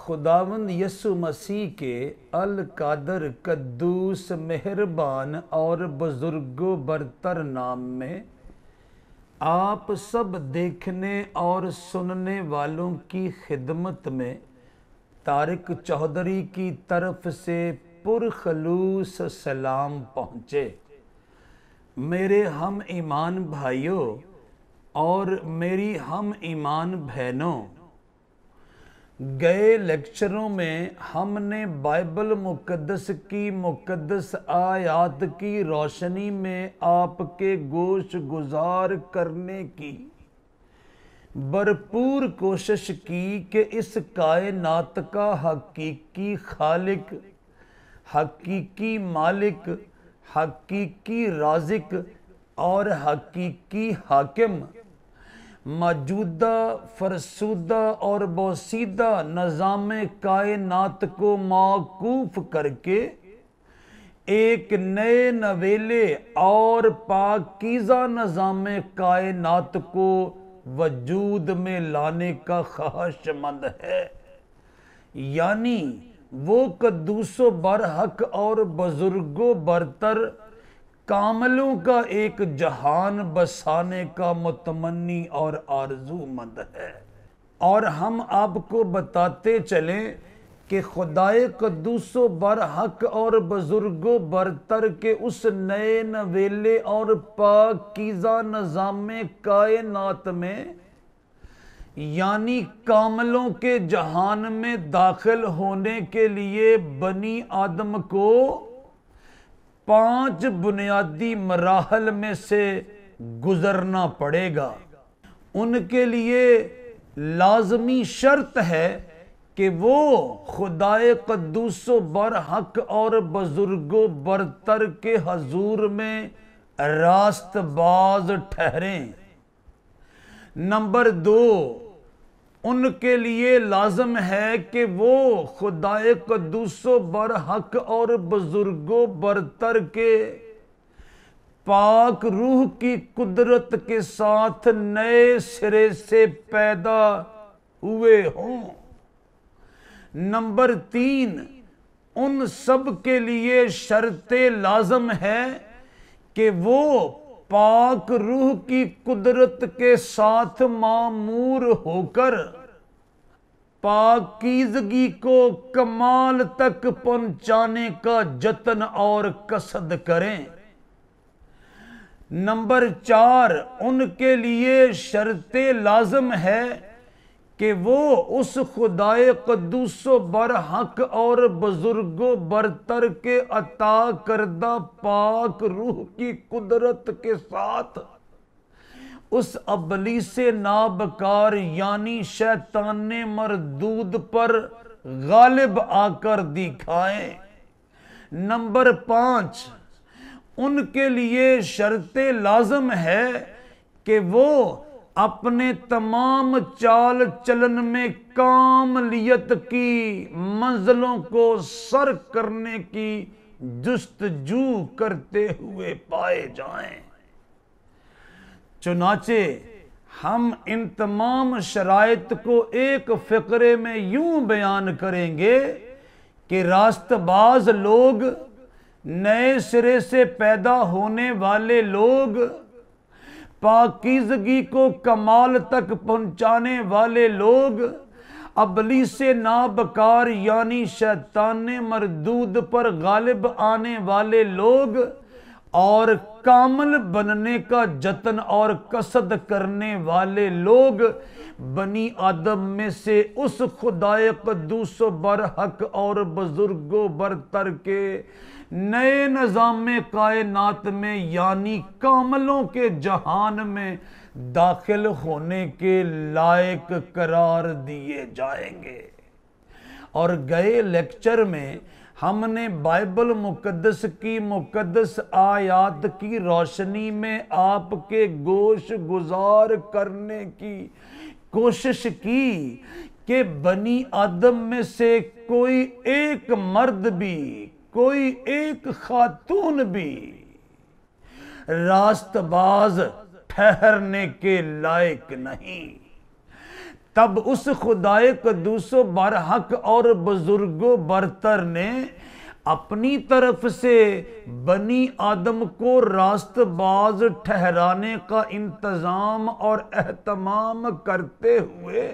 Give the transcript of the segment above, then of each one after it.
خداوند یسوع مسیح کے القادر قدوس مہربان اور بزرگ و برتر نام میں آپ سب دیکھنے اور سننے والوں کی خدمت میں طارق چودھری کی طرف سے پرخلوص سلام پہنچے۔ میرے ہم ایمان بھائیوں اور میری ہم ایمان بہنوں، گئے لیکچروں میں ہم نے بائبل مقدس کی مقدس آیات کی روشنی میں آپ کے گوش گزار کرنے کی بھرپور کوشش کی کہ اس کائنات کا حقیقی خالق، حقیقی مالک، حقیقی رازق اور حقیقی حاکم موجودہ، فرسودہ اور پوشیدہ نظام کائنات کو موقوف کر کے ایک نئے نویلے اور پاکیزہ نظام کائنات کو وجود میں لانے کا خواہش مند ہے، یعنی وہ قدوس و برحق اور بزرگ و برتر کاملوں کا ایک جہان بسانے کا متمنی اور آرزو مند ہے۔ اور ہم آپ کو بتاتے چلیں کہ خدائے قدوس و برحق اور بزرگ و برتر کے اس نئے نویلے اور پاکیزہ نظام کائنات میں، یعنی کاملوں کے جہان میں داخل ہونے کے لیے بنی آدم کو 5 بنیادی مراحل میں سے گزرنا پڑے گا۔ ان کے لیے لازمی شرط ہے کہ وہ خدائے قدوس و برحق اور بزرگ و برتر کے حضور میں راست باز ٹھہریں۔ نمبر 2، ان کے لیے لازم ہے کہ وہ خدائے قدوس و برحق اور بزرگ و برتر کے پاک روح کی قدرت کے ساتھ نئے سرے سے پیدا ہوئے ہوں۔ نمبر 3، ان سب کے لیے شرط لازم ہے کہ وہ پاک روح کی قدرت کے ساتھ معمور ہو کر پاکیزگی کو کمال تک پہنچانے کا جتن اور قصد کریں۔ نمبر 4، ان کے لیے شرط لازم ہے کہ وہ اس خدائے قدوس و برحق اور بزرگ و برتر کے عطا کردہ پاک روح کی قدرت کے ساتھ اس ابلیس نابکار یعنی شیطان مردود پر غالب آ کر دکھائیں۔ نمبر 5، ان کے لیے شرط لازم ہے کہ وہ اپنے تمام چال چلن میں کاملیت کی منزلوں کو سر کرنے کی جستجو کرتے ہوئے پائے جائیں۔ چنانچہ ہم ان تمام شرائط کو ایک فقرے میں یوں بیان کریں گے کہ راست باز لوگ، نئے سرے سے پیدا ہونے والے لوگ، پاکیزگی کو کمال تک پہنچانے والے لوگ، ابلیس نابکار یعنی شیطان مردود پر غالب آنے والے لوگ اور کامل بننے کا جتن اور قصد کرنے والے لوگ بنی آدم میں سے اس خدائے قدوس و برحق اور بزرگ و برتر کے نئے نظام کائنات میں یعنی کاملوں کے جہان میں داخل ہونے کے لائق قرار دیے جائیں گے۔ اور گئے لیکچر میں ہم نے بائبل مقدس کی مقدس آیات کی روشنی میں آپ کے گوش گزار کرنے کی کوشش کی کہ بنی آدم میں سے کوئی ایک مرد بھی، کوئی ایک خاتون بھی راست باز ٹھہرنے کے لائق نہیں۔ تب اس خدائے قدوس و برحق اور بزرگ و برتر نے اپنی طرف سے بنی آدم کو راست باز ٹھہرانے کا انتظام اور اہتمام کرتے ہوئے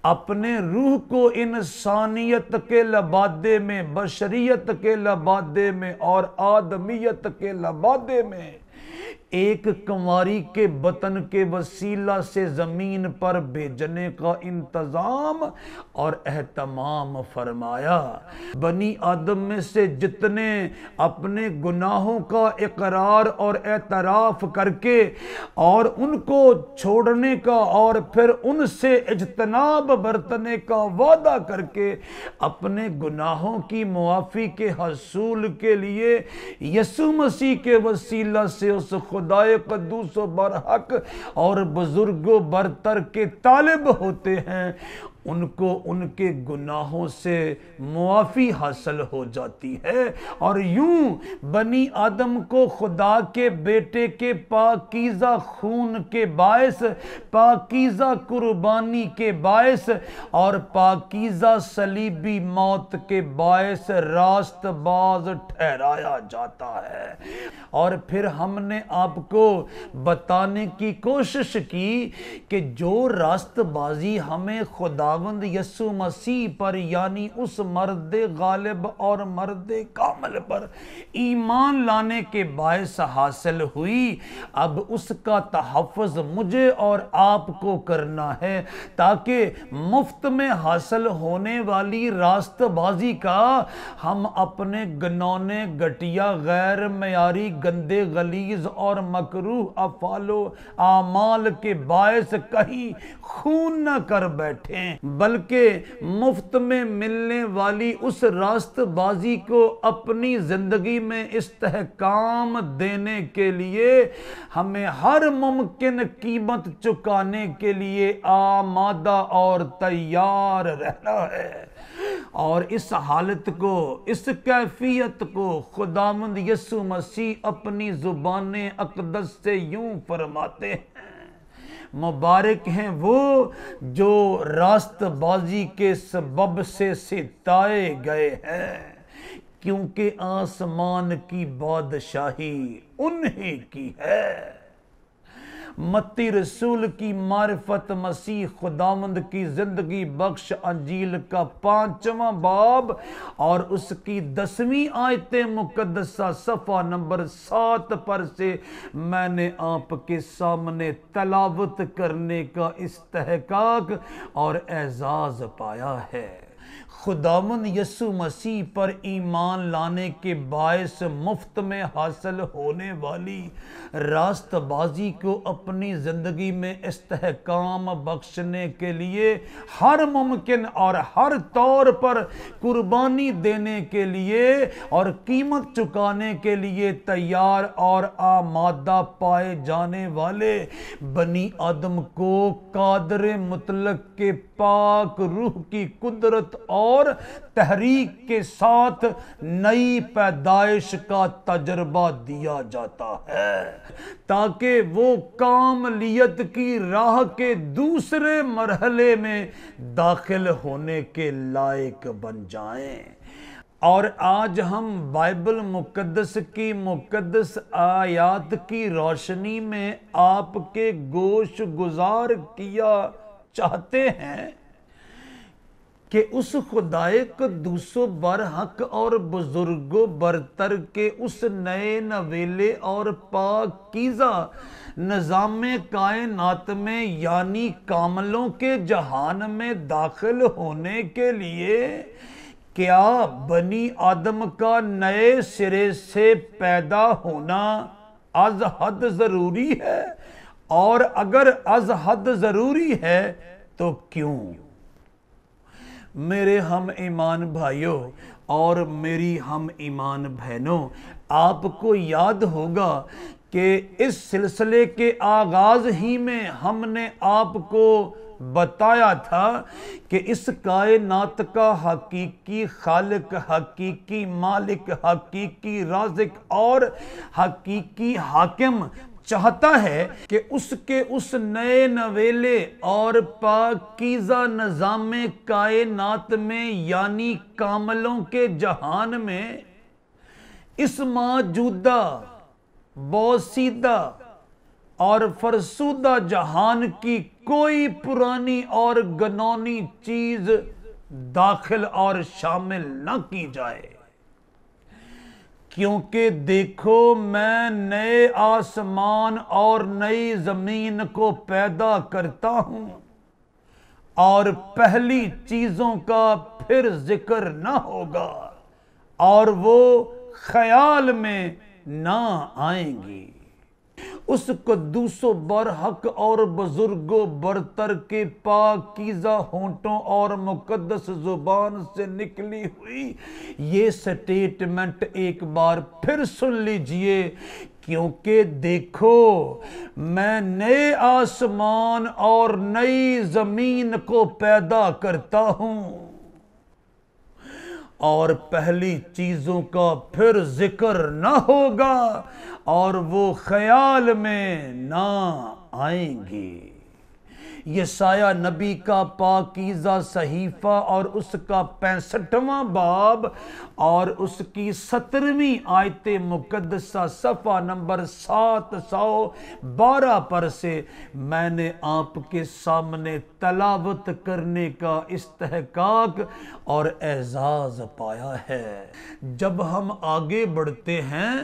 اپنے روح کو انسانیت کے لبادے میں، بشریت کے لبادے میں اور آدمیت کے لبادے میں ایک کنواری کے بطن کے وسیلہ سے زمین پر بھیجنے کا انتظام اور اہتمام فرمایا۔ بنی آدم میں سے جتنے اپنے گناہوں کا اقرار اور اعتراف کر کے اور ان کو چھوڑنے کا اور پھر ان سے اجتناب برتنے کا وعدہ کر کے اپنے گناہوں کی معافی کے حصول کے لیے یسوع مسیح کے وسیلہ سے اس خدائے قدوس و برحق اور بزرگ و برتر کے طالب ہوتے ہیں، ان کو ان کے گناہوں سے معافی حاصل ہو جاتی ہے، اور یوں بنی آدم کو خدا کے بیٹے کے پاکیزہ خون کے باعث، پاکیزہ قربانی کے باعث اور پاکیزہ صلیبی موت کے باعث راست باز ٹھہرایا جاتا ہے۔ اور پھر ہم نے آپ کو بتانے کی کوشش کی کہ جو راست بازی ہمیں خداوند یسوع مسیح پر، یعنی اس مرد غالب اور مرد کامل پر ایمان لانے کے باعث حاصل ہوئی، اب اس کا تحفظ مجھے اور آپ کو کرنا ہے، تاکہ مفت میں حاصل ہونے والی راست بازی کا ہم اپنے گنونے، گھٹیا، غیر معیاری، گندے، غلیظ اور مکروہ افعال و اعمال کے باعث کہیں خون نہ کر بیٹھیں، بلکہ مفت میں ملنے والی اس راست بازی کو اپنی زندگی میں استحکام دینے کے لیے ہمیں ہر ممکن قیمت چکانے کے لیے آمادہ اور تیار رہنا ہے۔ اور اس حالت کو، اس کیفیت کو خداوند یسوع مسیح اپنی زبان اقدس سے یوں فرماتے ہیں: مبارک ہیں وہ جو راست بازی کے سبب سے ستائے گئے ہیں، کیونکہ آسمان کی بادشاہی انہی کی ہے۔ متی رسول کی معرفت مسیح خداوند کی زندگی بخش انجیل کا 5واں باب اور اس کی 10ویں آیت مقدسہ صفحہ نمبر 7 پر سے میں نے آپ کے سامنے تلاوت کرنے کا استحقاق اور اعزاز پایا ہے۔ خداوند یسوع مسیح پر ایمان لانے کے باعث مفت میں حاصل ہونے والی راست بازی کو اپنی زندگی میں استحکام بخشنے کے لیے ہر ممکن اور ہر طور پر قربانی دینے کے لیے اور قیمت چکانے کے لیے تیار اور آمادہ پائے جانے والے بنی آدم کو قادر مطلق کے پاک روح کی قدرت اور تحریک کے ساتھ نئی پیدائش کا تجربہ دیا جاتا ہے، تاکہ وہ کاملیت کی راہ کے دوسرے مرحلے میں داخل ہونے کے لائق بن جائیں۔ اور آج ہم بائبل مقدس کی مقدس آیات کی روشنی میں آپ کے گوش گزار کیا چاہتے ہیں کہ اس خدائے قدوس و برحق اور بزرگ و برتر کے اس نئے نویلے اور پاکیزہ نظام کائنات میں، یعنی کاملوں کے جہان میں داخل ہونے کے لیے کیا بنی آدم کا نئے سرے سے پیدا ہونا از حد ضروری ہے؟ اور اگر از حد ضروری ہے تو کیوں؟ میرے ہم ایمان بھائیوں اور میری ہم ایمان بہنوں، آپ کو یاد ہوگا کہ اس سلسلے کے آغاز ہی میں ہم نے آپ کو بتایا تھا کہ اس کائنات کا حقیقی خالق، حقیقی مالک، حقیقی رازق اور حقیقی حاکم چاہتا ہے کہ اس کے اس نئے نویلے اور پاکیزہ نظام کائنات میں یعنی کاملوں کے جہان میں اس موجودہ بوسیدہ اور فرسودہ جہان کی کوئی پرانی اور گنونی چیز داخل اور شامل نہ کی جائے، کیونکہ دیکھو میں نئے آسمان اور نئی زمین کو پیدا کرتا ہوں اور پہلی چیزوں کا پھر ذکر نہ ہوگا اور وہ خیال میں نہ آئیں گی۔ اس قدوس و برحق اور بزرگ و برتر کے پاکیزہ ہونٹوں اور مقدس زبان سے نکلی ہوئی یہ سٹیٹمنٹ ایک بار پھر سن لیجئے، کیونکہ دیکھو میں نئے آسمان اور نئی زمین کو پیدا کرتا ہوں اور پہلی چیزوں کا پھر ذکر نہ ہوگا اور وہ خیال میں نہ آئیں گی۔ یسایہ نبی کا پاکیزہ صحیفہ اور اس کا 65واں باب اور اس کی 17ویں آیت مقدسہ صفحہ نمبر 712 پر سے میں نے آپ کے سامنے تلاوت کرنے کا استحقاق اور اعزاز پایا ہے۔ جب ہم آگے بڑھتے ہیں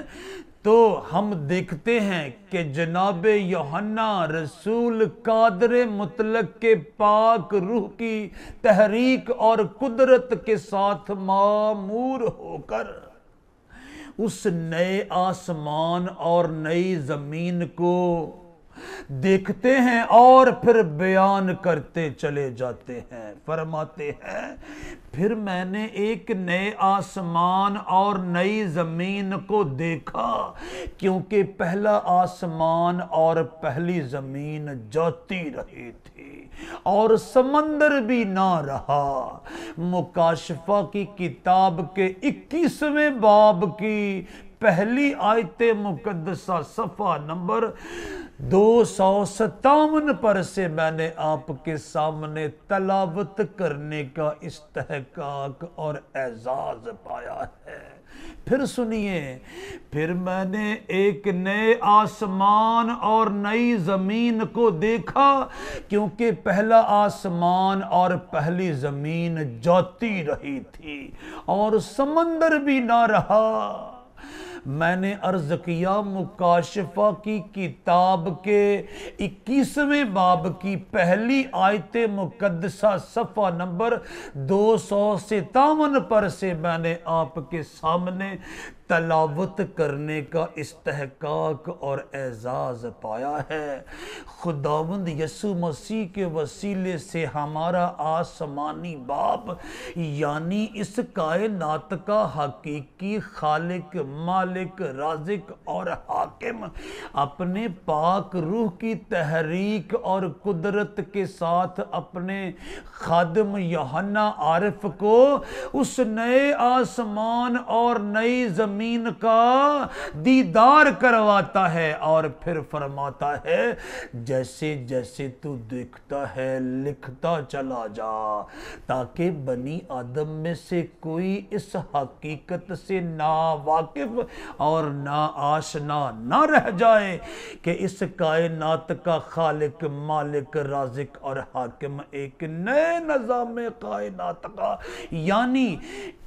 تو ہم دیکھتے ہیں کہ جناب یوحنا رسول قادر مطلق کے پاک روح کی تحریک اور قدرت کے ساتھ معمور ہو کر اس نئے آسمان اور نئی زمین کو دیکھتے ہیں اور پھر بیان کرتے چلے جاتے ہیں۔ فرماتے ہیں پھر میں نے ایک نئے آسمان اور نئی زمین کو دیکھا، کیونکہ پہلا آسمان اور پہلی زمین جاتی رہی تھی اور سمندر بھی نہ رہا۔ مکاشفہ کی کتاب کے 21ویں باب کی پہلی آیت مقدسہ صفحہ نمبر 257 پر سے میں نے آپ کے سامنے تلاوت کرنے کا استحقاق اور اعزاز پایا ہے۔ پھر سنیے، پھر میں نے ایک نئے آسمان اور نئی زمین کو دیکھا، کیونکہ پہلا آسمان اور پہلی زمین جاتی رہی تھی اور سمندر بھی نہ رہا۔ میں نے عرض کیا مکاشفہ کی کتاب کے 21ویں باب کی پہلی آیت مقدسہ صفحہ نمبر 257 پر سے میں نے آپ کے سامنے تلاوت کرنے کا استحقاق اور اعزاز پایا ہے۔ خداوند یسوع مسیح کے وسیلے سے ہمارا آسمانی باپ یعنی اس کائنات کا حقیقی خالق، مالک، رازق اور حاکم اپنے پاک روح کی تحریک اور قدرت کے ساتھ اپنے خادم یوحنا عارف کو اس نئے آسمان اور نئی زمین کا دیدار کرواتا ہے اور پھر فرماتا ہے جیسے جیسے تو دیکھتا ہے لکھتا چلا جا، تاکہ بنی آدم میں سے کوئی اس حقیقت سے نا واقف اور نا آشنا نہ رہ جائے کہ اس کائنات کا خالق، مالک، رازق اور حاکم ایک نئے نظام کائنات کا یعنی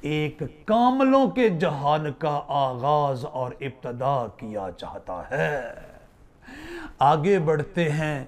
ایک کاملوں کے جہان کا آغاز اور ابتدا کیا چاہتا ہے۔ آگے بڑھتے ہیں،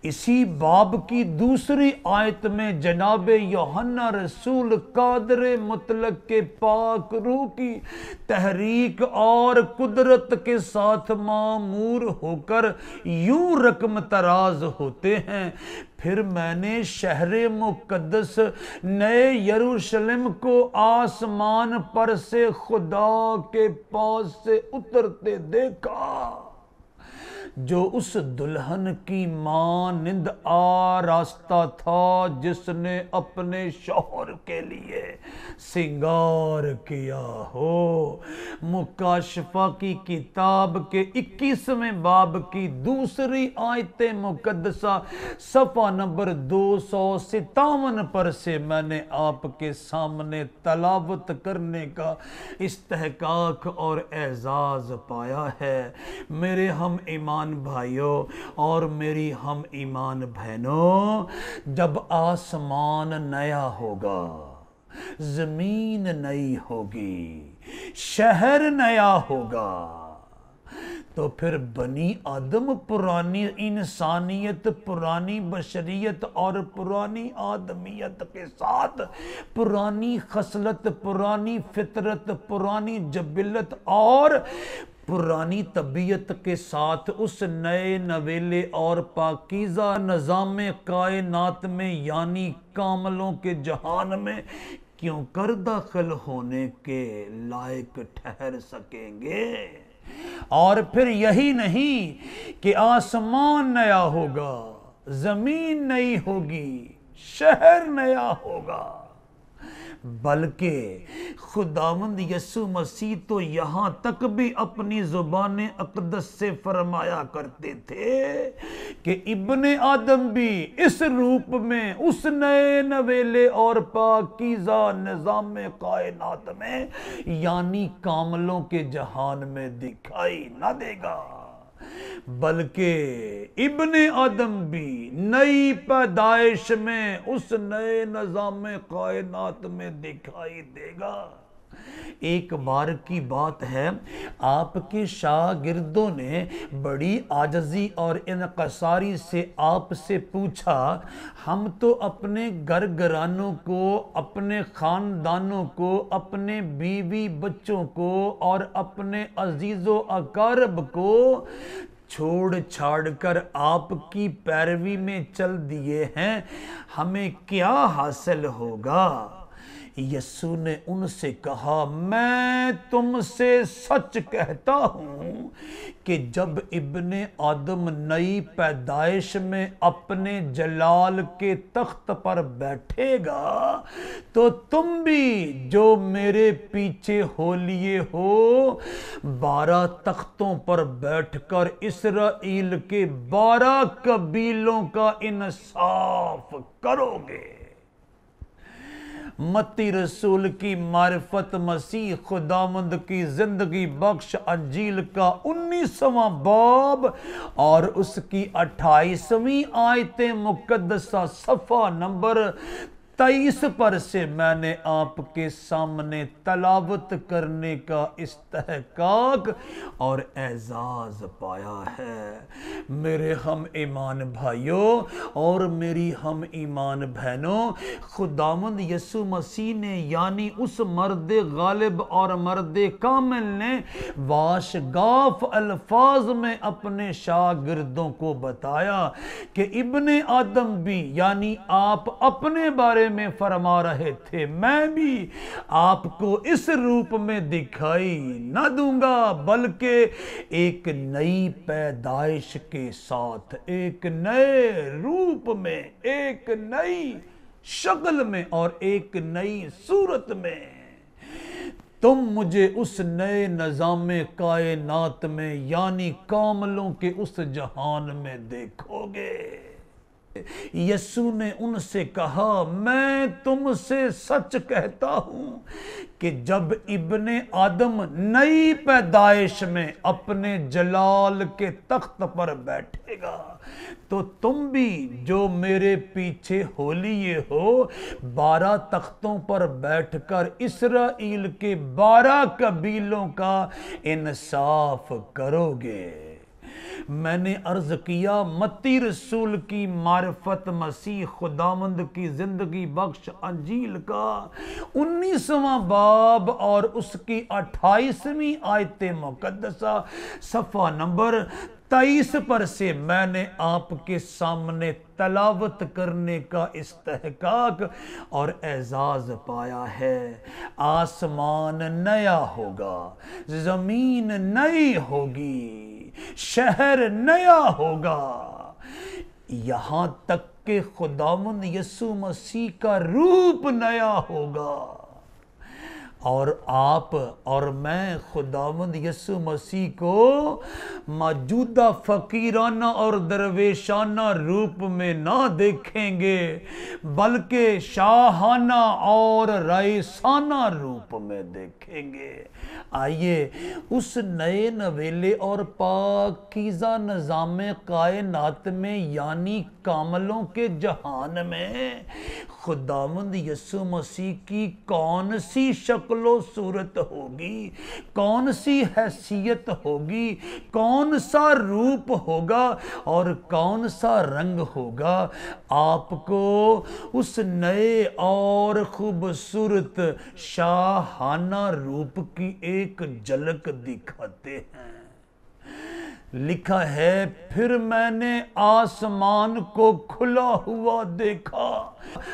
اسی باب کی دوسری آیت میں جناب یوحنا رسول قادر مطلق کے پاک روح کی تحریک اور قدرت کے ساتھ معمور ہو کر یوں رقم تراز ہوتے ہیں، پھر میں نے شہر مقدس نئے یروشلم کو آسمان پر سے خدا کے پاس سے اترتے دیکھا، جو اس دلہن کی مانند آراستہ تھا جس نے اپنے شوہر کے لیے سنگار کیا ہو۔ مکاشفہ کی کتاب کے 21ویں باب کی دوسری آیت مقدسہ صفحہ نمبر 257 پر سے میں نے آپ کے سامنے تلاوت کرنے کا استحقاق اور اعزاز پایا ہے۔ میرے ہم ایمان بھائیوں اور میری ہم ایمان بہنوں، جب آسمان نیا ہوگا، زمین نئی ہوگی، شہر نیا ہوگا، تو پھر بنی آدم، پرانی انسانیت، پرانی بشریت اور پرانی آدمیت کے ساتھ پرانی خصلت، پرانی فطرت، پرانی جبلت اور پرانی طبیعت کے ساتھ اس نئے نویلے اور پاکیزہ نظام کائنات میں یعنی کاملوں کے جہان میں کیوں کر داخل ہونے کے لائق ٹھہر سکیں گے؟ اور پھر یہی نہیں کہ آسمان نیا ہوگا، زمین نئی ہوگی، شہر نیا ہوگا، بلکہ خداوند یسوع مسیح تو یہاں تک بھی اپنی زبان اقدس سے فرمایا کرتے تھے کہ ابن آدم بھی اس روپ میں اس نئے نویلے اور پاکیزہ نظام کائنات میں یعنی کاملوں کے جہان میں دکھائی نہ دے گا، بلکہ ابن آدم بھی نئی پیدائش میں اس نئے نظام کائنات میں دکھائی دے گا۔ ایک بار کی بات ہے، آپ کے شاگردوں نے بڑی عاجزی اور انکساری سے آپ سے پوچھا، ہم تو اپنے گھر گھرانوں کو، اپنے خاندانوں کو، اپنے بیوی بچوں کو اور اپنے عزیز و اقارب کو چھوڑ چھاڑ کر آپ کی پیروی میں چل دیے ہیں، ہمیں کیا حاصل ہوگا؟ یسوع نے ان سے کہا، میں تم سے سچ کہتا ہوں کہ جب ابن آدم نئی پیدائش میں اپنے جلال کے تخت پر بیٹھے گا تو تم بھی جو میرے پیچھے ہو لیے ہو 12 تختوں پر بیٹھ کر اسرائیل کے 12 قبیلوں کا انصاف کرو گے۔ متی رسول کی معرفت مسیح خداوند کی زندگی بخش انجیل کا 19واں باب اور اس کی 28ویں آیت مقدسہ صفحہ نمبر 23 پر سے میں نے آپ کے سامنے تلاوت کرنے کا استحقاق اور اعزاز پایا ہے۔ میرے ہم ایمان بھائیوں اور میری ہم ایمان بہنوں، خداوند یسوع مسیح نے یعنی اس مرد غالب اور مرد کامل نے واشگاف الفاظ میں اپنے شاگردوں کو بتایا کہ ابن آدم بھی یعنی آپ اپنے بارے میں فرما رہے تھے، میں بھی آپ کو اس روپ میں دکھائی نہ دوں گا، بلکہ ایک نئی پیدائش کے ساتھ، ایک نئے روپ میں، ایک نئی شکل میں اور ایک نئی صورت میں تم مجھے اس نئے نظام کائنات میں یعنی کاملوں کے اس جہان میں دیکھو گے۔ یسوع نے ان سے کہا، میں تم سے سچ کہتا ہوں کہ جب ابن آدم نئی پیدائش میں اپنے جلال کے تخت پر بیٹھے گا تو تم بھی جو میرے پیچھے ہو لیے ہو 12 تختوں پر بیٹھ کر اسرائیل کے 12 قبیلوں کا انصاف کرو گے۔ میں نے عرض کیا، متی رسول کی معرفت مسیح خداوند کی زندگی بخش انجیل کا 19واں باب اور اس کی 28ویں آیت مقدسہ صفحہ نمبر 23 پر سے میں نے آپ کے سامنے تلاوت کرنے کا استحقاق اور اعزاز پایا ہے۔ آسمان نیا ہوگا، زمین نئی ہوگی، شہر نیا ہوگا، یہاں تک کہ خداوند یسوع مسیح کا روپ نیا ہوگا، اور آپ اور میں خداوند یسوع مسیح کو موجودہ فقیرانہ اور درویشانہ روپ میں نہ دیکھیں گے، بلکہ شاہانہ اور رئیسانہ روپ میں دیکھیں گے۔ آئیے اس نئے نویلے اور پاکیزہ نظام کائنات میں، یعنی کاملوں کے جہان میں، خداوند یسوع مسیح کی کون سی شکل و صورت ہوگی، کون سی حیثیت ہوگی، کون سا روپ ہوگا اور کون سا رنگ ہوگا، آپ کو اس نئے اور خوبصورت شاہانہ روپ کی ایک جھلک دکھاتے ہیں۔ لکھا ہے، پھر میں نے آسمان کو کھلا ہوا دیکھا،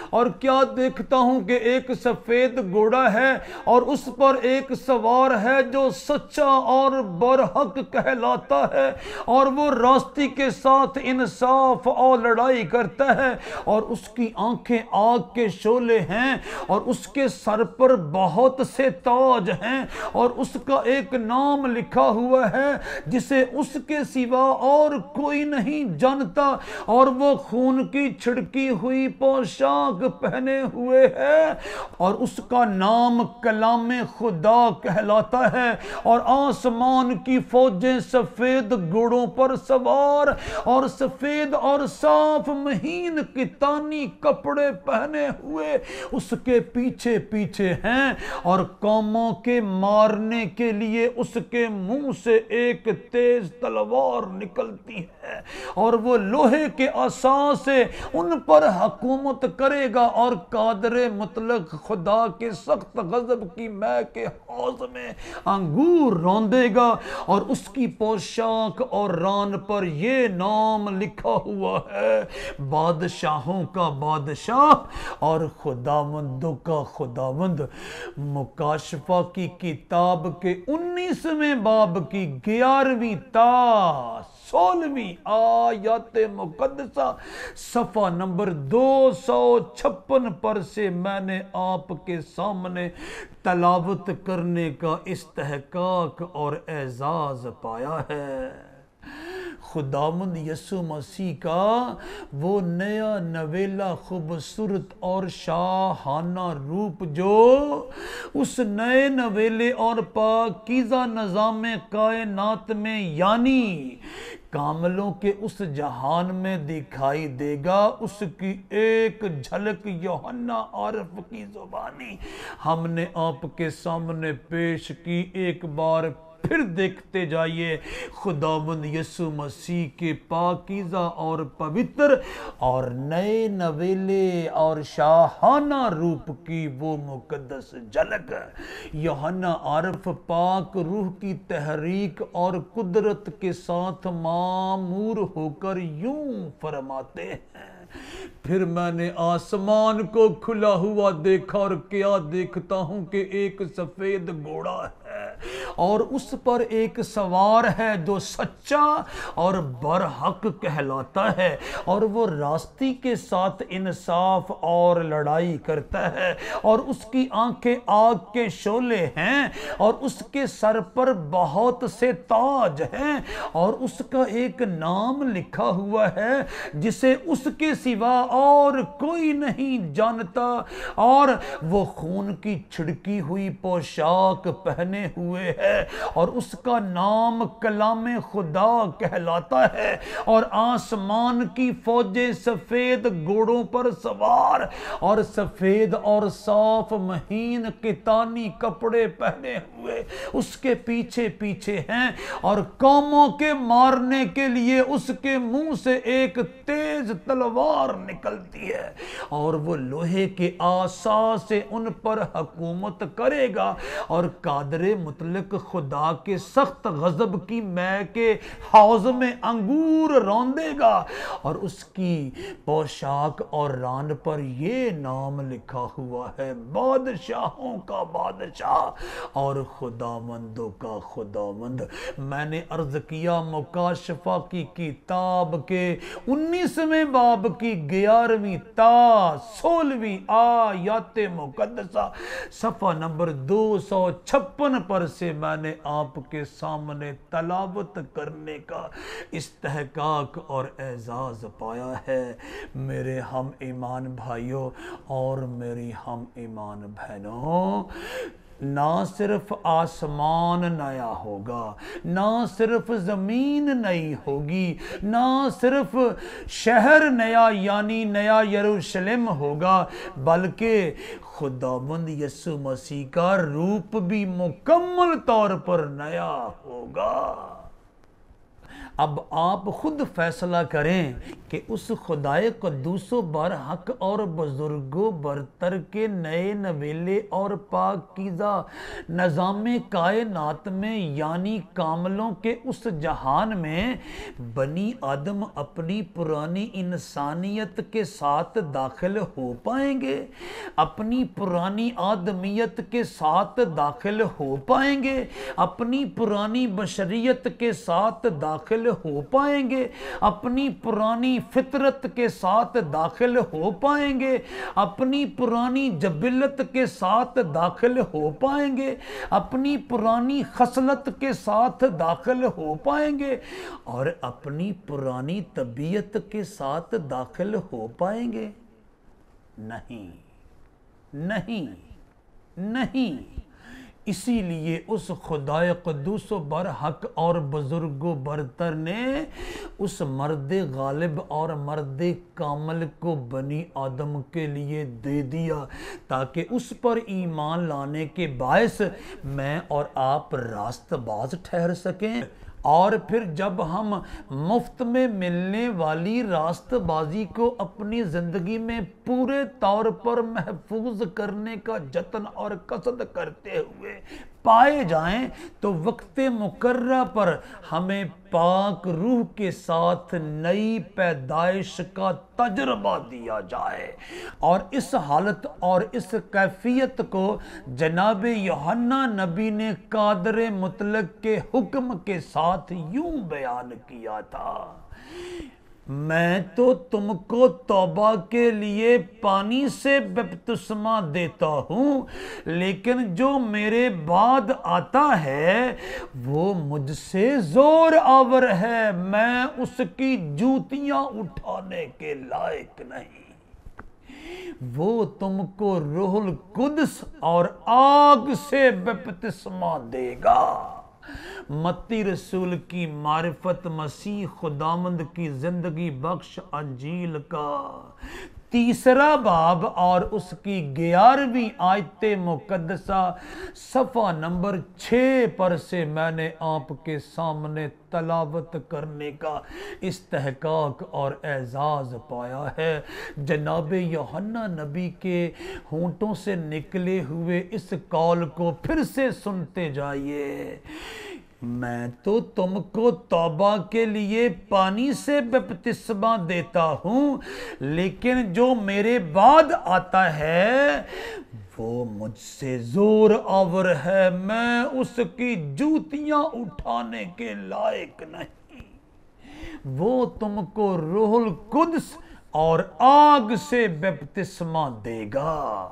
اور کیا دیکھتا ہوں کہ ایک سفید گھوڑا ہے، اور اس پر ایک سوار ہے جو سچا اور برحق کہلاتا ہے، اور وہ راستی کے ساتھ انصاف اور لڑائی کرتا ہے، اور اس کی آنکھیں آگ کے شعلے ہیں، اور اس کے سر پر بہت سے تاج ہیں، اور اس کا ایک نام لکھا ہوا ہے جسے اس کے سوا اور کوئی نہیں جانتا، اور وہ خون کی چھڑکی ہوئی پوشاک پہنے ہوئے ہے، اور اس کا نام کلام خدا کہلاتا ہے، اور آسمان کی فوجیں سفید گھوڑوں پر سوار اور سفید اور صاف مہین کتانی کپڑے پہنے ہوئے اس کے پیچھے پیچھے ہیں، اور قوموں کے مارنے کے لیے اس کے منہ سے ایک تیز تلوار نکلتی ہے، اور وہ لوہے کے عصا سے ان پر حکومت کرے گا، اور قادر مطلق خدا کے سخت غضب کی مے کے حوض میں انگور روندے گا، اور اس کی پوشاک اور ران پر یہ نام لکھا ہوا ہے، بادشاہوں کا بادشاہ اور خداوندوں کا خداوند۔ مکاشفہ کی کتاب کے 19ویں باب کی 11ویں تا 16ویں آیات مقدسہ صفحہ نمبر 256 پر سے میں نے آپ کے سامنے تلاوت کرنے کا استحقاق اور اعزاز پایا ہے۔ خداوند یسوع مسیح کا وہ نیا نویلا خوبصورت اور شاہانہ روپ جو اس نئے نویلے اور پاکیزہ نظام کائنات میں، یعنی کاملوں کے اس جہان میں دکھائی دے گا، اس کی ایک جھلک یوحنا عارف کی زبانی ہم نے آپ کے سامنے پیش کی۔ ایک بار پھر دیکھتے جائیے خداوند یسوع مسیح کے پاکیزہ اور پوتر اور نئے نویلے اور شاہانہ روپ کی وہ مقدس جھلک۔ یوحنا عارف پاک روح کی تحریک اور قدرت کے ساتھ معمور ہو کر یوں فرماتے ہیں، پھر میں نے آسمان کو کھلا ہوا دیکھا، اور کیا دیکھتا ہوں کہ ایک سفید گھوڑا ہے، اور اس پر ایک سوار ہے جو سچا اور برحق کہلاتا ہے، اور وہ راستی کے ساتھ انصاف اور لڑائی کرتا ہے، اور اس کی آنکھیں آگ کے شعلے ہیں، اور اس کے سر پر بہت سے تاج ہیں، اور اس کا ایک نام لکھا ہوا ہے جسے اس کے سوا اور کوئی نہیں جانتا، اور وہ خون کی چھڑکی ہوئی پوشاک پہنے ہوئے ہے، اور اس کا نام کلام خدا کہلاتا ہے، اور آسمان کی فوجیں سفید گھوڑوں پر سوار اور سفید اور صاف مہین کتانی کپڑے پہنے ہوئے اس کے پیچھے پیچھے ہیں، اور قوموں کے مارنے کے لیے اس کے منہ سے ایک تیز تلوار نکلتی ہے، اور وہ لوہے کے عصا سے ان پر حکومت کرے گا، اور قادر مطلق مالک خدا کے سخت غضب کی مے کے حوض میں انگور روندے گا، اور اس کی پوشاک اور ران پر یہ نام لکھا ہوا ہے: بادشاہوں کا بادشاہ اور خداوندوں کا خداوند۔ میں نے عرض کیا مکاشفہ کی کتاب کے 19ویں باب کی 11ویں تا 16ویں آیات مقدسہ صفحہ نمبر 256 پر سے میں نے آپ کے سامنے تلاوت کرنے کا استحقاق اور اعزاز پایا ہے۔ میرے ہم ایمان بھائیوں اور میری ہم ایمان بہنوں، نہ صرف آسمان نیا ہوگا، نہ صرف زمین نئی ہوگی، نہ صرف شہر نیا یعنی نیا یروشلم ہوگا، بلکہ خداوند یسوع مسیح کا روپ بھی مکمل طور پر نیا ہوگا۔ اب آپ خود فیصلہ کریں کہ اس خدائے قدوس و برحق اور بزرگ و برتر کے نئے نویلے اور پاکیزہ نظام کائنات میں یعنی کاملوں کے اس جہان میں بنی آدم اپنی پرانی انسانیت کے ساتھ داخل ہو پائیں گے؟ اپنی پرانی آدمیت کے ساتھ داخل ہو پائیں گے؟ اپنی پرانی بشریت کے ساتھ داخل ہو پائیں گے؟ اپنی پرانی فطرت کے ساتھ داخل ہو پائیں گے؟ اپنی پرانی جبلت کے ساتھ داخل ہو پائیں گے؟ اپنی پرانی خصلت کے ساتھ داخل ہو پائیں گے؟ اور اپنی پرانی طبیعت کے ساتھ داخل ہو پائیں گے؟ نہیں، نہیں، نہیں۔ اسی لیے اس خدائے قدوس و برحق اور بزرگ و برتر نے اس مرد غالب اور مرد کامل کو بنی آدم کے لیے دے دیا تاکہ اس پر ایمان لانے کے باعث میں اور آپ راست باز ٹھہر سکیں، اور پھر جب ہم مفت میں ملنے والی راست بازی کو اپنی زندگی میں پورے طور پر محفوظ کرنے کا جتن اور قصد کرتے ہوئے پائے جائیں تو وقت مقررہ پر ہمیں پاک روح کے ساتھ نئی پیدائش کا تجربہ دیا جائے، اور اس حالت اور اس کیفیت کو جناب یوحنا نبی نے قادر مطلق کے حکم کے ساتھ یوں بیان کیا تھا: میں تو تم کو توبہ کے لیے پانی سے بپتسمہ دیتا ہوں، لیکن جو میرے بعد آتا ہے وہ مجھ سے زور آور ہے، میں اس کی جوتیاں اٹھانے کے لائق نہیں۔ وہ تم کو روح القدس اور آگ سے بپتسمہ دے گا۔ متی رسول کی معرفت مسیح خداوند کی زندگی بخش انجیل کا 3 باب اور اس کی 11ویں آیت مقدسہ صفحہ نمبر 6 پر سے میں نے آپ کے سامنے تلاوت کرنے کا استحقاق اور اعزاز پایا ہے۔ جناب یوحنا نبی کے ہونٹوں سے نکلے ہوئے اس قول کو پھر سے سنتے جائیے: میں تو تم کو توبہ کے لیے پانی سے بپتسمہ دیتا ہوں، لیکن جو میرے بعد آتا ہے وہ مجھ سے زور آور ہے، میں اس کی جوتیاں اٹھانے کے لائق نہیں۔ وہ تم کو روح القدس اور آگ سے بپتسمہ دے گا۔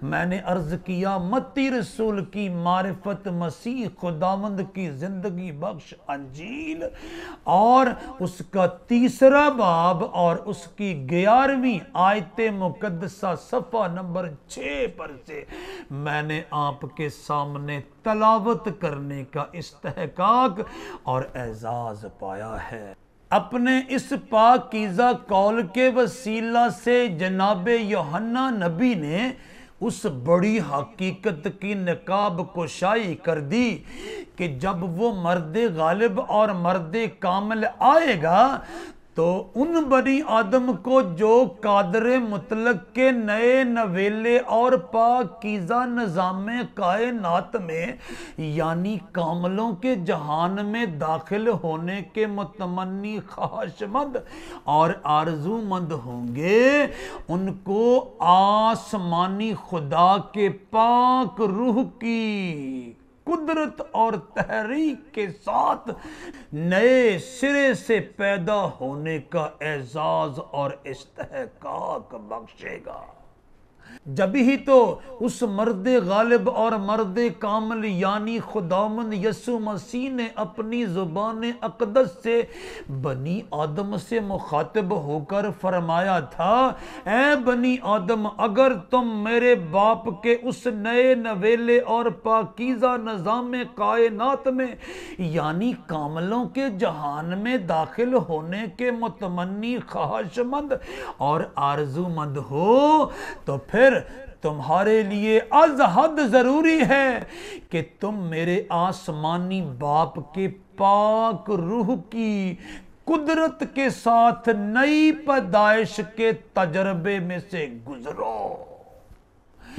میں نے عرض کیا متی رسول کی معرفت مسیح خداوند کی زندگی بخش انجیل اور اس کا 3 باب اور اس کی 11ویں آیت مقدسہ صفحہ نمبر 6 پر سے میں نے آپ کے سامنے تلاوت کرنے کا استحقاق اور اعزاز پایا ہے۔ اپنے اس پاکیزہ قول کے وسیلہ سے جناب یوحنا نبی نے اس بڑی حقیقت کی نقاب کشائی کر دی کہ جب وہ مرد غالب اور مرد کامل آئے گا تو ان بنی آدم کو جو قادر مطلق کے نئے نویلے اور پاکیزہ نظام کائنات میں یعنی کاملوں کے جہان میں داخل ہونے کے متمنی خواہش مند اور آرزو مند ہوں گے، ان کو آسمانی خدا کے پاک روح کی قدرت اور تحریک کے ساتھ نئے سرے سے پیدا ہونے کا اعزاز اور استحقاق بخشے گا۔ جب ہی تو اس مرد غالب اور مرد کامل یعنی خداوند یسوع مسیح نے اپنی زبان اقدس سے بنی آدم سے مخاطب ہو کر فرمایا تھا، اے بنی آدم، اگر تم میرے باپ کے اس نئے نویلے اور پاکیزہ نظام کائنات میں یعنی کاملوں کے جہان میں داخل ہونے کے متمنی خواہش مند اور آرزو مند ہو، تو پھر تمہارے لیے از حد ضروری ہے کہ تم میرے آسمانی باپ کے پاک روح کی قدرت کے ساتھ نئی پیدائش کے تجربے میں سے گزرو۔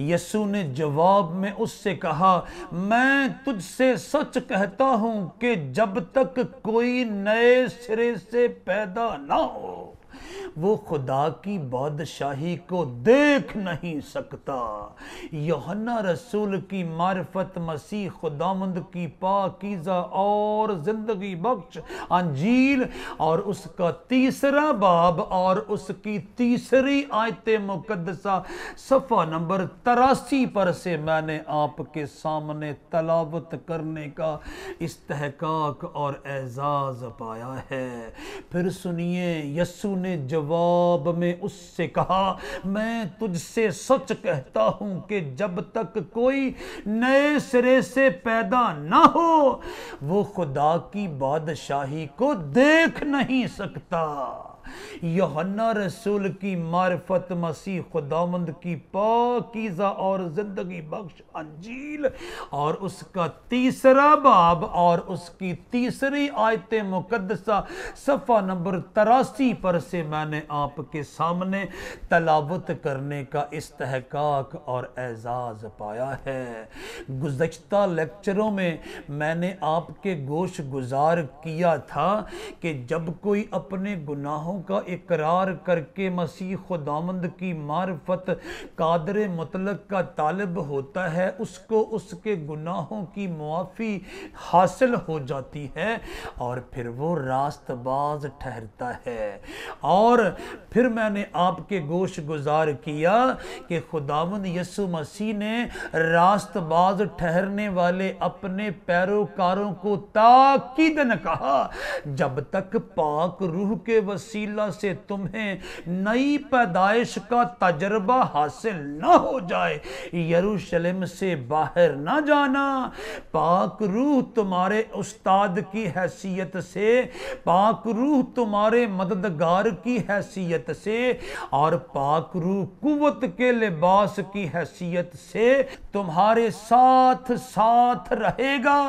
یسوع نے جواب میں اس سے کہا، میں تجھ سے سچ کہتا ہوں کہ جب تک کوئی نئے سرے سے پیدا نہ ہو وہ خدا کی بادشاہی کو دیکھ نہیں سکتا۔ یوحنا رسول کی معرفت مسیح خداوند کی پاکیزہ اور زندگی بخش انجیل اور اس کا 3 باب اور اس کی 3 آیت مقدسہ صفحہ نمبر 83 پر سے میں نے آپ کے سامنے تلاوت کرنے کا استحقاق اور اعزاز پایا ہے۔ پھر سنیے، یسوع نے جواب میں اس سے کہا، میں تجھ سے سچ کہتا ہوں کہ جب تک کوئی نئے سرے سے پیدا نہ ہو وہ خدا کی بادشاہی کو دیکھ نہیں سکتا۔ یوحنا رسول کی معرفت مسیح خداوند کی پاکیزہ اور زندگی بخش انجیل اور اس کا 3 باب اور اس کی 3 آیت مقدسہ صفحہ نمبر 83 پر سے میں نے آپ کے سامنے تلاوت کرنے کا استحقاق اور اعزاز پایا ہے۔ گزشتہ لیکچروں میں نے آپ کے گوش گزار کیا تھا کہ جب کوئی اپنے گناہوں کا اقرار کر کے مسیح خداوند کی معرفت قادر مطلق کا طالب ہوتا ہے، اس کو اس کے گناہوں کی معافی حاصل ہو جاتی ہے اور پھر وہ راست باز ٹھہرتا ہے۔ اور پھر میں نے آپ کے گوش گزار کیا کہ خداوند یسوع مسیح نے راست باز ٹھہرنے والے اپنے پیروکاروں کو تاکیداً کہا، جب تک پاک روح کے وسیلہ سے تمہیں نئی پیدائش کا تجربہ حاصل نہ ہو جائے یروشلم سے باہر نہ جانا۔ پاک روح تمہارے استاد کی حیثیت سے، پاک روح تمہارے مددگار کی حیثیت سے اور پاک روح قوت کے لباس کی حیثیت سے تمہارے ساتھ ساتھ رہے گا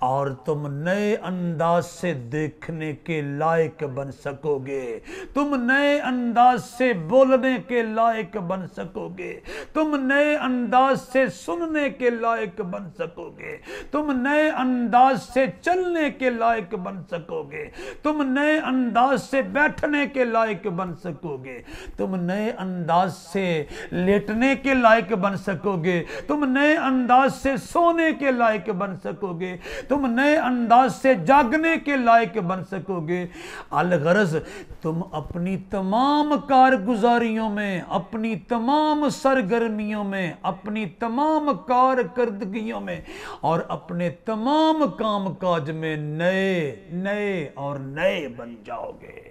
اور تم نئے انداز سے دیکھنے کے لائق بن سکو گے، تم نئے انداز سے بولنے کے لائق بن سکو گے، تم نئے انداز سے سننے کے لائق بن سکو گے، تم نئے انداز سے چلنے کے لائق بن سکو گے، تم نئے انداز سے بیٹھنے کے لائق بن سکو گے، تم نئے انداز سے لیٹنے کے لائق بن سکو گے، تم نئے انداز سے سونے کے لائق بن سکو گے، تم نئے انداز سے جاگنے کے لائق بن سکو گے۔ الغرض تم اپنی تمام کارگزاریوں میں، اپنی تمام سرگرمیوں میں، اپنی تمام کارکردگیوں میں اور اپنے تمام کام کاج میں نئے اور نئے بن جاؤ گے۔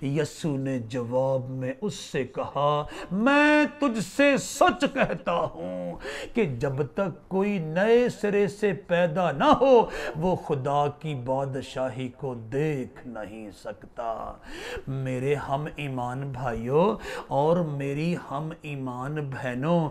یسوع نے جواب میں اس سے کہا میں تجھ سے سچ کہتا ہوں کہ جب تک کوئی نئے سرے سے پیدا نہ ہو وہ خدا کی بادشاہی کو دیکھ نہیں سکتا۔ میرے ہم ایمان بھائیوں اور میری ہم ایمان بہنوں،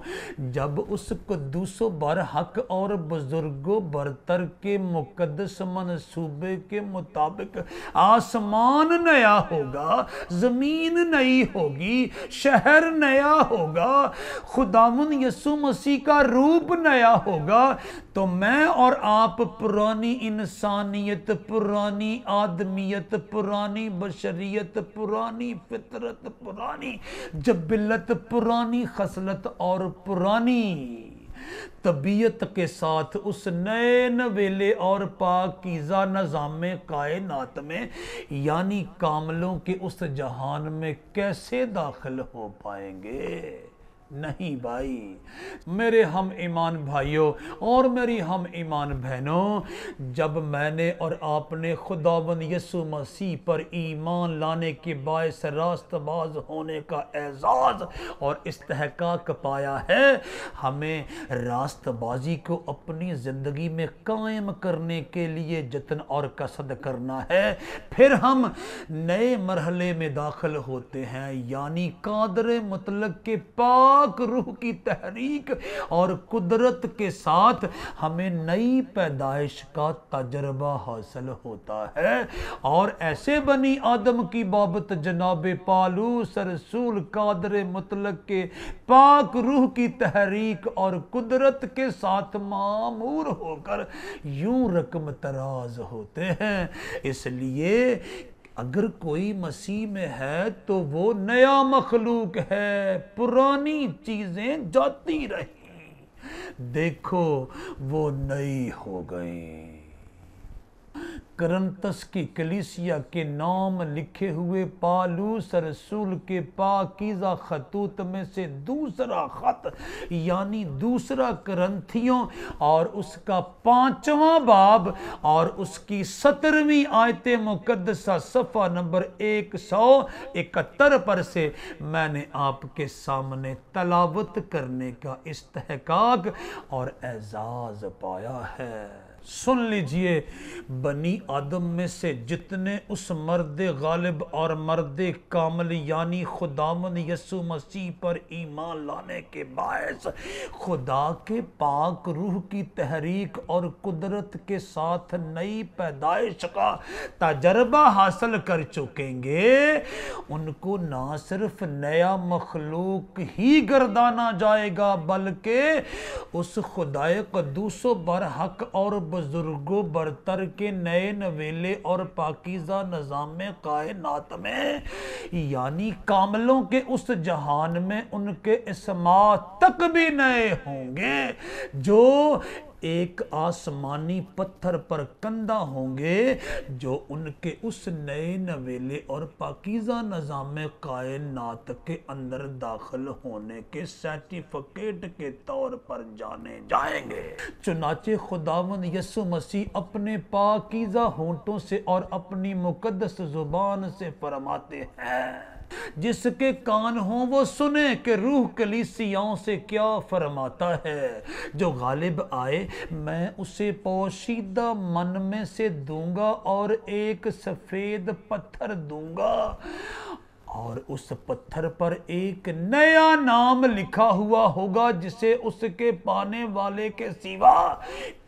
جب اس قدوس و برحق اور بزرگ و برتر کے مقدس منصوبے کے مطابق آسمان نیا ہوگا، زمین نئی ہوگی، شہر نیا ہوگا، خداوند یسوع مسیح کا روپ نیا ہوگا، تو میں اور آپ پرانی انسانیت، پرانی آدمیت، پرانی بشریت، پرانی فطرت، پرانی جبلت، پرانی خصلت اور پرانی طبیعت کے ساتھ اس نئے نویلے اور پاکیزہ نظام کائنات میں یعنی کاملوں کے اس جہان میں کیسے داخل ہو پائیں گے؟ نہیں بھائی۔ میرے ہم ایمان بھائیوں اور میری ہم ایمان بہنوں، جب میں نے اور آپ نے خداوند یسوع مسیح پر ایمان لانے کے باعث راست باز ہونے کا اعزاز اور استحقاق پایا ہے، ہمیں راست بازی کو اپنی زندگی میں قائم کرنے کے لیے جتن اور کسد کرنا ہے۔ پھر ہم نئے مرحلے میں داخل ہوتے ہیں، یعنی قادر مطلق کے پاک روح کی تحریک اور قدرت کے ساتھ ہمیں نئی پیدائش کا تجربہ حاصل ہوتا ہے، اور ایسے بنی آدم کی بابت جناب پالوس رسول قادر مطلق کے پاک روح کی تحریک اور قدرت کے ساتھ معمور ہو کر یوں رقم تراز ہوتے ہیں۔ اس لیے اگر کوئی مسیح میں ہے تو وہ نیا مخلوق ہے، پرانی چیزیں جاتی رہیں، دیکھو وہ نئی ہو گئیں۔ کرنتس کی کلیسیا کے نام لکھے ہوئے پالوس رسول کے پاکیزہ خطوط میں سے دوسرا خط یعنی دوسرا کرنتھیوں اور اس کا 5واں باب اور اس کی 17ویں آیت مقدسہ صفحہ نمبر 171 پر سے میں نے آپ کے سامنے تلاوت کرنے کا استحقاق اور اعزاز پایا ہے۔ سن لیجئے، بنی آدم میں سے جتنے اس مرد غالب اور مرد کامل یعنی خداوند یسوع مسیح پر ایمان لانے کے باعث خدا کے پاک روح کی تحریک اور قدرت کے ساتھ نئی پیدائش کا تجربہ حاصل کر چکیں گے، ان کو نہ صرف نیا مخلوق ہی گردانا جائے گا بلکہ اس خدائے قدوس و برحق اور بزرگ و برتر کے نئے نویلے اور پاکیزہ نظام کائنات میں یعنی کاملوں کے اس جہان میں ان کے اسمات تک بھی نئے ہوں گے، جو ایک آسمانی پتھر پر کندہ ہوں گے، جو ان کے اس نئے نویلے اور پاکیزہ نظام کائنات کے اندر داخل ہونے کے سرٹیفکیٹ کے طور پر جانے جائیں گے۔ چنانچہ خداوند یسوع مسیح اپنے پاکیزہ ہونٹوں سے اور اپنی مقدس زبان سے فرماتے ہیں، جس کے کان ہوں وہ سنیں کہ روح کلیسیاؤں سے کیا فرماتا ہے۔ جو غالب آئے میں اسے پوشیدہ من میں سے دوں گا اور ایک سفید پتھر دوں گا، اور اس پتھر پر ایک نیا نام لکھا ہوا ہوگا جسے اس کے پانے والے کے سوا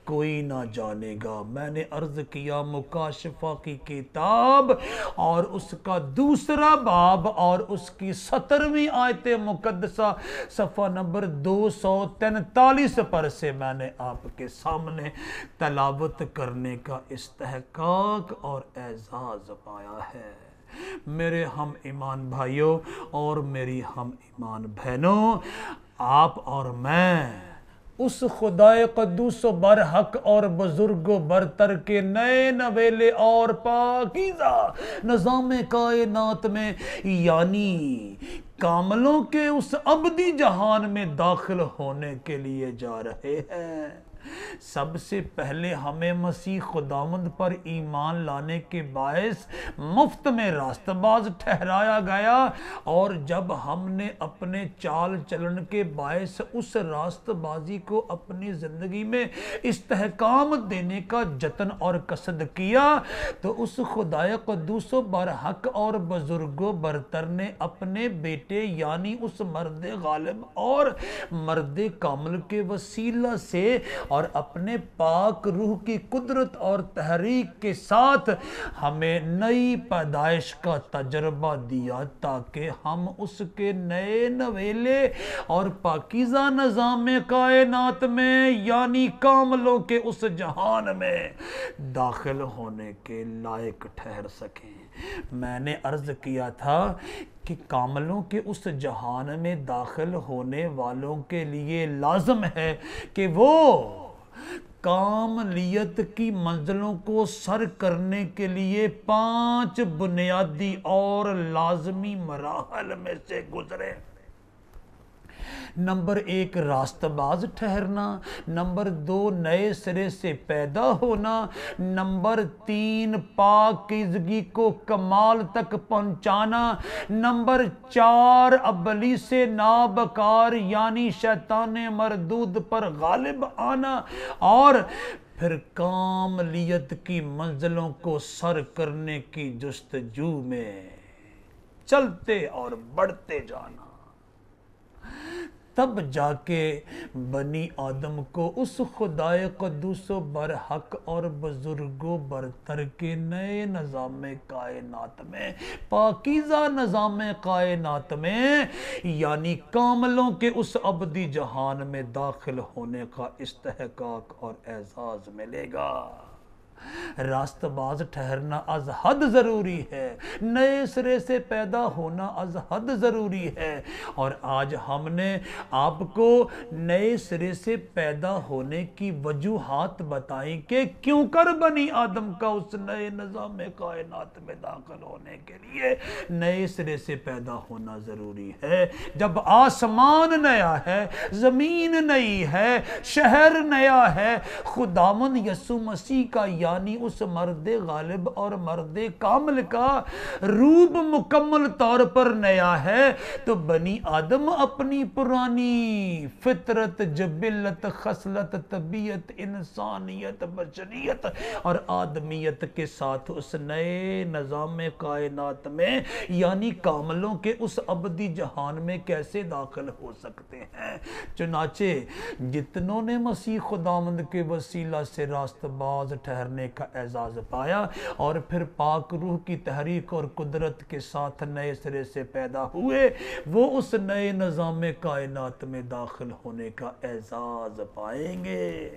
کوئی نہ جانے گا۔ میں نے عرض کیا مکاشفہ کی کتاب اور اس کا دوسرا باب اور اس کی 17ویں آیت مقدسہ صفحہ نمبر 243 پر سے میں نے آپ کے سامنے تلاوت کرنے کا استحقاق اور اعزاز پایا ہے۔ میرے ہم ایمان بھائیوں اور میری ہم ایمان بہنوں، آپ اور میں اس خدائے قدوس و برحق اور بزرگ و برتر کے نئے نویلے اور پاکیزہ نظام کائنات میں یعنی کاملوں کے اس ابدی جہان میں داخل ہونے کے لیے جا رہے ہیں۔ سب سے پہلے ہمیں مسیح خداوند پر ایمان لانے کے باعث مفت میں راست باز ٹھہرایا گیا، اور جب ہم نے اپنے چال چلن کے باعث اس راست بازی کو اپنی زندگی میں استحکام دینے کا جتن اور قصد کیا، تو اس خدائے قدوس و برحق اور بزرگ و برتر نے اپنے بیٹے یعنی اس مرد غالب اور مرد کامل کے وسیلہ سے اور اپنے پاک روح کی قدرت اور تحریک کے ساتھ ہمیں نئی پیدائش کا تجربہ دیا، تاکہ ہم اس کے نئے نویلے اور پاکیزہ نظام کائنات میں یعنی کاملوں کے اس جہان میں داخل ہونے کے لائق ٹھہر سکیں۔ میں نے عرض کیا تھا کہ کاملوں کے اس جہان میں داخل ہونے والوں کے لیے لازم ہے کہ وہ کاملیت کی منزلوں کو سر کرنے کے لیے 5 بنیادی اور لازمی مراحل میں سے گزرے۔ نمبر 1 راست باز ٹھہرنا، نمبر 2 نئے سرے سے پیدا ہونا، نمبر 3 پاکیزگی کو کمال تک پہنچانا، نمبر 4 ابلیس نابکار یعنی شیطان مردود پر غالب آنا، اور پھر کاملیت کی منزلوں کو سر کرنے کی جستجو میں چلتے اور بڑھتے جانا۔ تب جا کے بنی آدم کو اس خدائے قدوس و برحق اور بزرگ و برتر کے نئے نظام کائنات میں، پاکیزہ نظام کائنات میں یعنی کاملوں کے اس ابدی جہان میں داخل ہونے کا استحقاق اور اعزاز ملے گا۔ راست باز ٹھہرنا از حد ضروری ہے، نئے سرے سے پیدا ہونا از حد ضروری ہے، اور آج ہم نے آپ کو نئے سرے سے پیدا ہونے کی وجوہات بتائیں کہ کیوں کر بنی آدم کا اس نئے نظام کائنات میں داخل ہونے کے لیے نئے سرے سے پیدا ہونا ضروری ہے۔ جب آسمان نیا ہے، زمین نئی ہے، شہر نیا ہے، خداوند یسوع مسیح کا یعنی اس مرد غالب اور مرد کامل کا روپ مکمل طور پر نیا ہے، تو بنی آدم اپنی پرانی فطرت، جبلت، خصلت، طبیعت، انسانیت، بشریت اور آدمیت کے ساتھ اس نئے نظام کائنات میں یعنی کاملوں کے اس ابدی جہان میں کیسے داخل ہو سکتے ہیں۔ چنانچہ جتنوں نے مسیح خداوند کے وسیلہ سے راست باز ٹھہرنے کا اعزاز پایا اور پھر پاک روح کی تحریک اور قدرت کے ساتھ نئے سرے سے پیدا ہوئے، وہ اس نئے نظام کائنات میں داخل ہونے کا اعزاز پائیں گے۔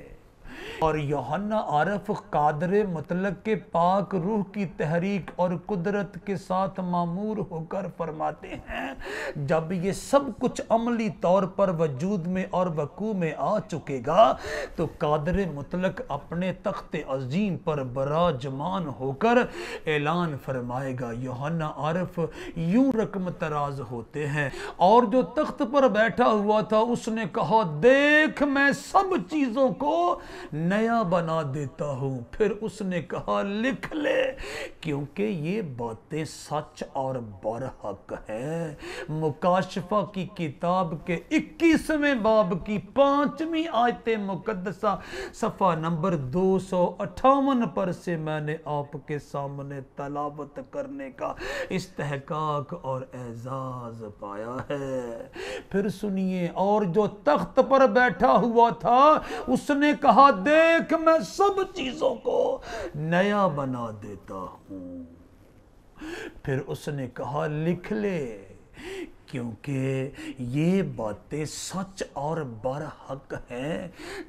اور یوحنا عارف قادر مطلق کے پاک روح کی تحریک اور قدرت کے ساتھ معمور ہو کر فرماتے ہیں، جب یہ سب کچھ عملی طور پر وجود میں اور وقوع میں آ چکے گا تو قادر مطلق اپنے تخت عظیم پر براجمان ہو کر اعلان فرمائے گا۔ یوحنا عارف یوں رقم تراز ہوتے ہیں، اور جو تخت پر بیٹھا ہوا تھا اس نے کہا، دیکھ میں سب چیزوں کو نیا بنا دیتا ہوں۔ پھر اس نے کہا، لکھ لے، کیونکہ یہ باتیں سچ اور برحق ہے۔ مکاشفہ کی کتاب کے 21ویں باب کی 5ویں آیت مقدسہ صفحہ نمبر 258 پر سے میں نے آپ کے سامنے تلاوت کرنے کا استحقاق اور اعزاز پایا ہے۔ پھر سنیے، اور جو تخت پر بیٹھا ہوا تھا اس نے کہا، دیکھ میں سب چیزوں کو نیا بنا دیتا ہوں۔ پھر اس نے کہا، لکھ لے، کیونکہ یہ باتیں سچ اور برحق ہیں۔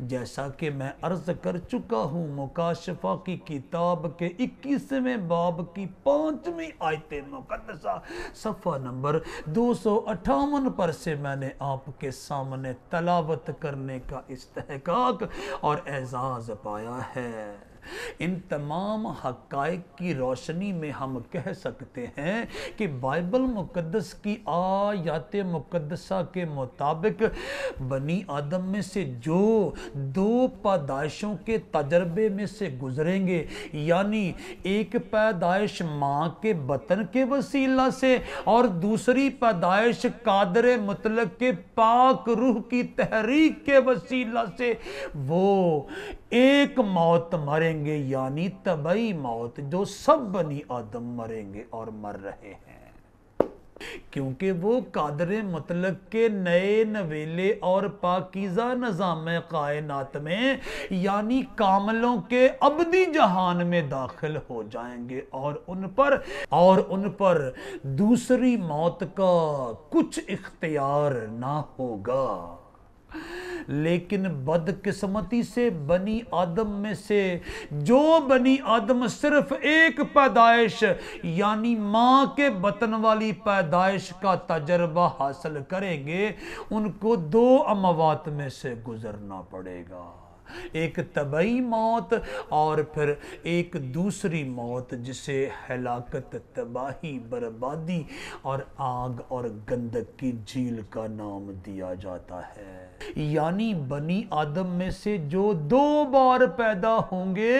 جیسا کہ میں عرض کر چکا ہوں، مکاشفہ کی کتاب کے 21ویں باب کی 5ویں آیت مقدسہ صفحہ نمبر 258 پر سے میں نے آپ کے سامنے تلاوت کرنے کا استحقاق اور اعزاز پایا ہے۔ ان تمام حقائق کی روشنی میں ہم کہہ سکتے ہیں کہ بائبل مقدس کی آیات مقدسہ کے مطابق بنی آدم میں سے جو دو پیدائشوں کے تجربے میں سے گزریں گے، یعنی ایک پیدائش ماں کے بطن کے وسیلہ سے اور دوسری پیدائش قادر مطلق کے پاک روح کی تحریک کے وسیلہ سے، وہ ایک موت مریں گے، یعنی طبعی موت جو سب بنی آدم مریں گے اور مر رہے ہیں، کیونکہ وہ قادر مطلق کے نئے نویلے اور پاکیزہ نظام کائنات میں یعنی کاملوں کے ابدی جہان میں داخل ہو جائیں گے، اور ان پر دوسری موت کا کچھ اختیار نہ ہوگا۔ لیکن بدقسمتی سے بنی آدم میں سے جو بنی آدم صرف ایک پیدائش یعنی ماں کے بطن والی پیدائش کا تجربہ حاصل کریں گے، ان کو دو اموات میں سے گزرنا پڑے گا، ایک طبعی موت اور پھر ایک دوسری موت جسے ہلاکت، تباہی، بربادی اور آگ اور گندک کی جھیل کا نام دیا جاتا ہے۔ یعنی بنی آدم میں سے جو دو بار پیدا ہوں گے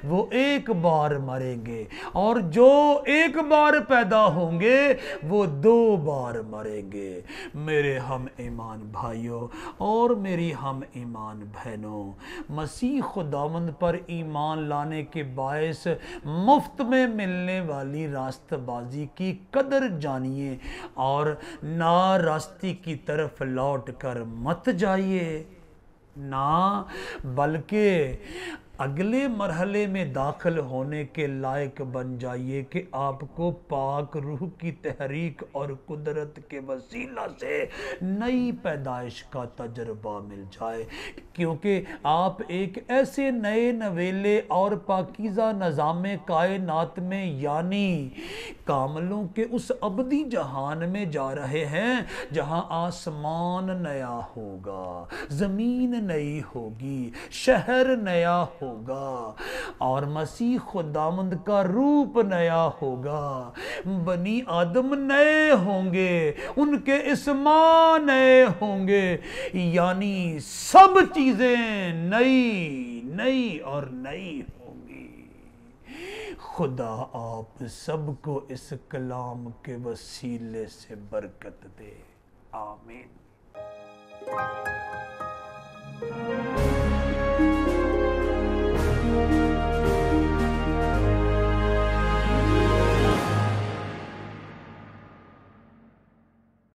وہ ایک بار مریں گے، اور جو ایک بار پیدا ہوں گے وہ دو بار مریں گے۔ میرے ہم ایمان بھائیوں اور میری ہم ایمان بہنوں، مسیح خداوند پر ایمان لانے کے باعث مفت میں ملنے والی راست بازی کی قدر جانیے اور ناراستی کی طرف لوٹ کر مت جائیے، نہ بلکہ اگلے مرحلے میں داخل ہونے کے لائق بن جائیے کہ آپ کو پاک روح کی تحریک اور قدرت کے وسیلہ سے نئی پیدائش کا تجربہ مل جائے، کیونکہ آپ ایک ایسے نئے نویلے اور پاکیزہ نظام کائنات میں یعنی کاملوں کے اس ابدی جہان میں جا رہے ہیں جہاں آسمان نیا ہوگا، زمین نئی ہوگی، شہر نیا ہوگا اور مسیح خداوند کا روپ نیا ہوگا، بنی آدم نئے ہوں گے، ان کے اسماں نئے ہوں گے، یعنی سب چیزیں نئی اور نئی ہوں گی۔ خدا آپ سب کو اس کلام کے وسیلے سے برکت دے، آمین۔